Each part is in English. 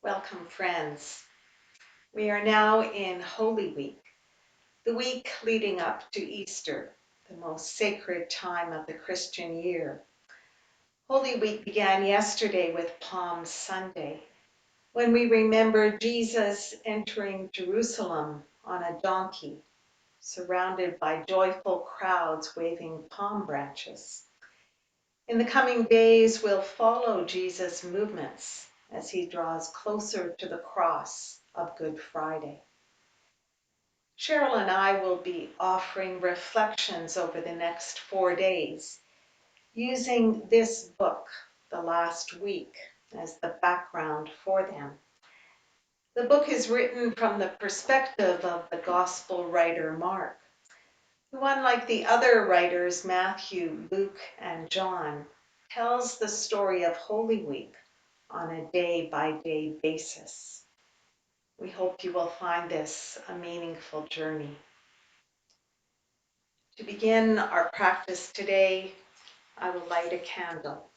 Welcome, friends. We are now in Holy Week, the week leading up to Easter, the most sacred time of the Christian year. Holy Week began yesterday with Palm Sunday, when we remember Jesus entering Jerusalem on a donkey, surrounded by joyful crowds waving palm branches. In the coming days, we'll follow Jesus' movements as he draws closer to the cross of Good Friday. Cheryl and I will be offering reflections over the next 4 days using this book, The Last Week, as the background for them. The book is written from the perspective of the gospel writer Mark, who, unlike the other writers, Matthew, Luke, and John, tells the story of Holy Week on a day-by-day basis. We hope you will find this a meaningful journey. To begin our practice today, I will light a candle.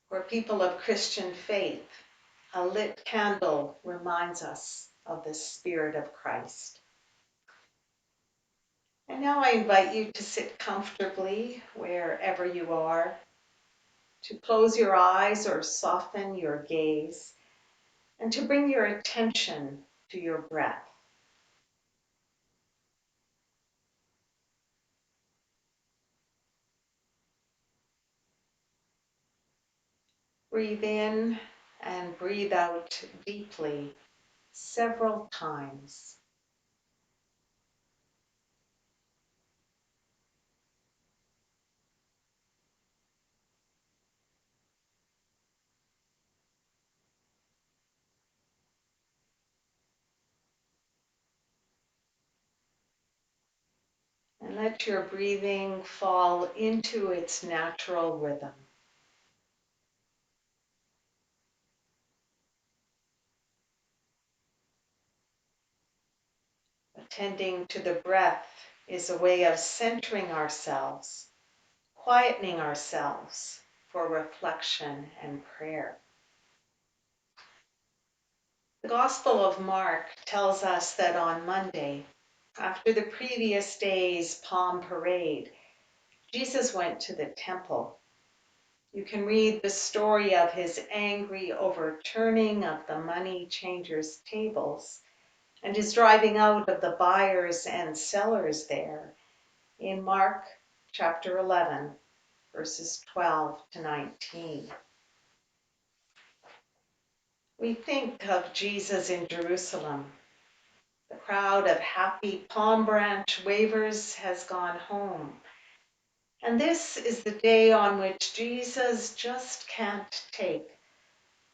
For people of Christian faith, a lit candle reminds us of the Spirit of Christ. And now I invite you to sit comfortably wherever you are, to close your eyes or soften your gaze, and to bring your attention to your breath. Breathe in and breathe out deeply several times. And let your breathing fall into its natural rhythm. Attending to the breath is a way of centering ourselves, quietening ourselves for reflection and prayer. The Gospel of Mark tells us that on Monday, after the previous day's Palm Parade, Jesus went to the temple. You can read the story of his angry overturning of the money changers' tables and his driving out of the buyers and sellers there in Mark chapter 11, verses 12 to 19. We think of Jesus in Jerusalem. The crowd of happy palm branch wavers has gone home. And this is the day on which Jesus just can't take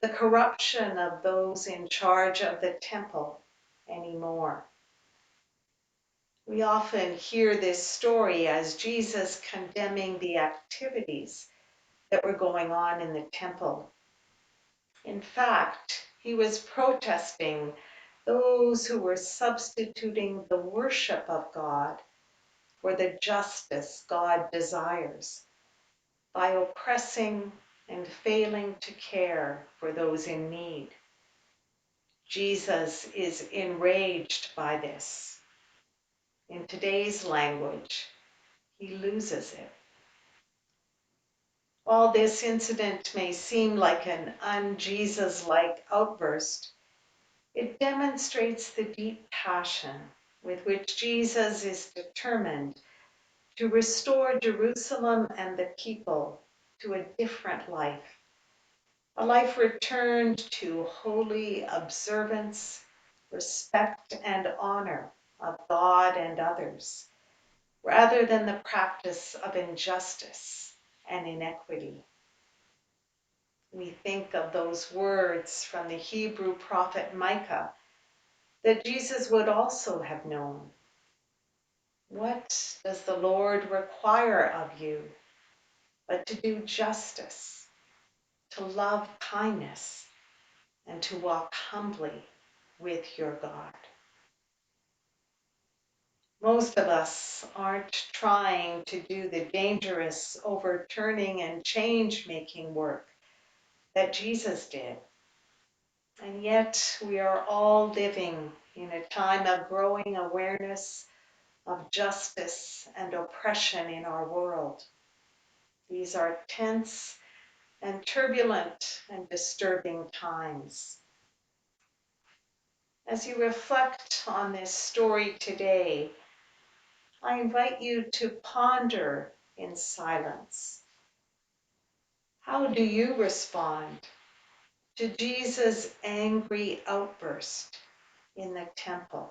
the corruption of those in charge of the temple anymore. We often hear this story as Jesus condemning the activities that were going on in the temple. In fact, he was protesting those who were substituting the worship of God for the justice God desires by oppressing and failing to care for those in need. Jesus is enraged by this. In today's language, he loses it. While this incident may seem like an un-Jesus-like outburst, it demonstrates the deep passion with which Jesus is determined to restore Jerusalem and the people to a different life, a life returned to holy observance, respect, and honor of God and others, rather than the practice of injustice and inequity. We think of those words from the Hebrew prophet Micah that Jesus would also have known. What does the Lord require of you but to do justice, to love kindness, and to walk humbly with your God. Most of us aren't trying to do the dangerous overturning and change-making work that Jesus did. And yet we are all living in a time of growing awareness of justice and oppression in our world. These are tense and turbulent and disturbing times. As you reflect on this story today, I invite you to ponder in silence. How do you respond to Jesus' angry outburst in the temple?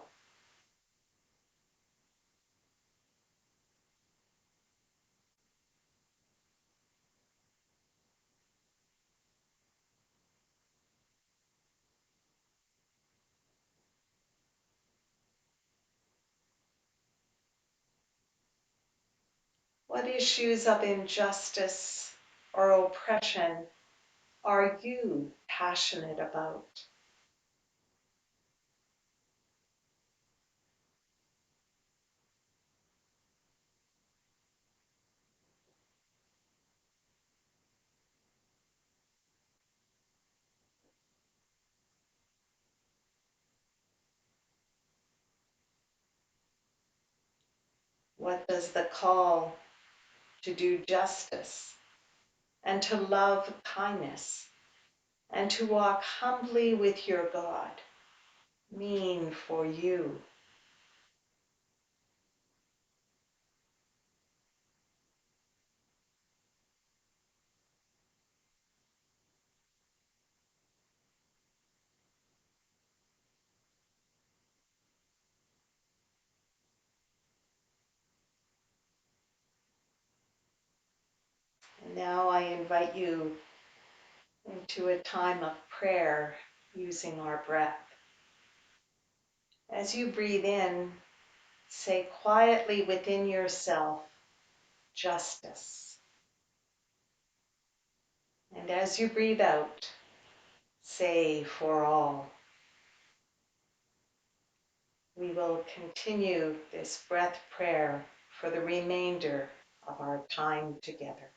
What issues of injustice or oppression are you passionate about? What does the call to do justice and to love kindness and to walk humbly with your God mean for you? And now I invite you into a time of prayer using our breath. As you breathe in, say quietly within yourself, justice. And as you breathe out, say for all. We will continue this breath prayer for the remainder of our time together.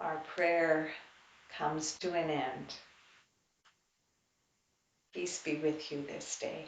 our prayer comes to an end. Peace be with you this day.